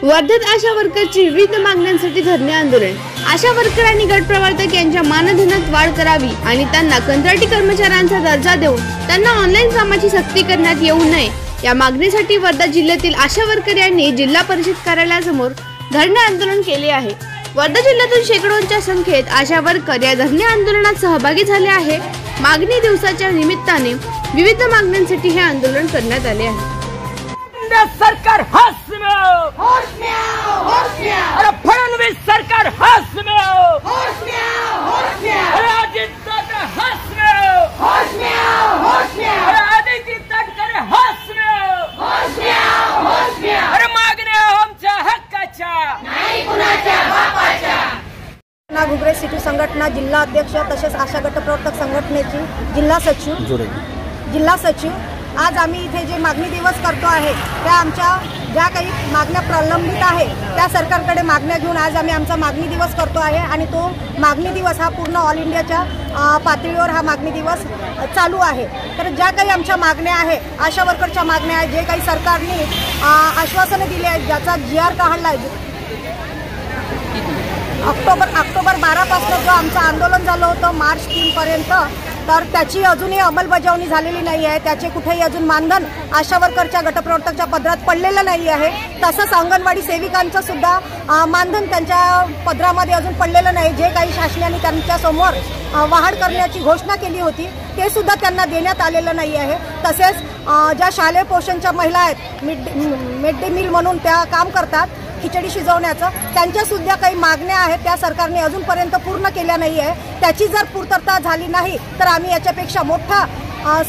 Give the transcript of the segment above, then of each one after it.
वर्धेत आशा वर्करची विविध मागण्यांसाठी धरणे आंदोलन। आशा वर्कर आणि गट प्रवर्तक यांच्या मानधनात वाढ करावी आणि त्यांना कंत्राटी कर्मचाऱ्यांचा दर्जा देऊन त्यांना ऑनलाईन कामाची सक्ती करण्यात येऊ नये या मागणीसाठी वर्धा जिल्ह्यातील आशा वर्कर यांनी जिल्हा परिषद कार्यालयासमोर धरणे आंदोलन केले आहे। वर्धा जिल्ह्यातून शेकडोंच्या संख्येत आशा वर्कर या धरणे आंदोलनात सहभागी झाले आहे। मागणी दिवसाच्या निमित्ताने विविध मागण्यांसाठी हे आंदोलन करण्यात आले आहे। सरकार होश में आओ, होश में आओ, होश में आओ। अरे फडणवीस सरकार होश में आओ, होश में आओ, होश में आओ। अरे अजित दादा होश में आओ, होश में आओ, होश में आओ। अरे आदित्य तटकरे होश में आओ, होश में आओ, होश में आओ। अरे मागण्या आमच्या हक्काच्या नाही कुणाच्या बापाच्या। ना घुगरे सिटी संघटना जिल्हा अध्यक्ष तसेच आशा गट प्रवर्तक संघटनेची जिल्हा सचिव आज आम्ही इथे जे मागणी दिवस करतो आहे त्या आमच्या ज्या काही मागण्या प्रलंबित आहे त्या सरकारकडे मागण्या घेऊन आज आम्ही आमचा मागणी दिवस करतो आहे आणि तो मागणी दिवस हा पूर्ण ऑल इंडियाच्या पातळीवर हा मागणी दिवस चालू आहे। तर ज्या काही आमच्या मागण्या आहे आशा वर्करच्या मागण्या आहे जे काही सरकारने आश्वासनं दिली आहेत ज्याचा GR काढला आहे ऑक्टोबर 12 पासून जो आमचं आंदोलन झालं होतं मार्च 3 पर्यंत तर त्याची अजूनही अंमलबजावणी झालेली नाही आहे। त्याचे कुठेही अजून मानधन आशा वर्करच्या गटप्रवर्तकच्या पदरात पडलेलं नाही आहे। तसंच अंगणवाडी सेविकांचं सुद्धा मानधन त्यांच्या पदरामध्ये अजून पडलेलं नाही। जे काही शासनाने त्यांच्या समोर वाढ करण्याची घोषणा केली होती ते सुद्धा त्यांना देण्यात आलेलं नाही आहे। तसेच ज्या शालेय पोषणच्या महिला आहेत मिड डे मील म्हणून त्या काम करतात खिचडी शिजवण्याचं त्यांच्या सुद्धा काही मागण्या आहेत त्या सरकारने अजूनपर्यंत पूर्ण केल्या नाही आहे। त्याची जर पूर्तता झाली नाही तर आम्ही याच्यापेक्षा मोठा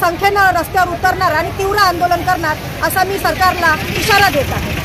संख्येनं रस्त्यावर उतरणार आणि तीव्र आंदोलन करणार असा मी सरकारला इशारा देत आहे।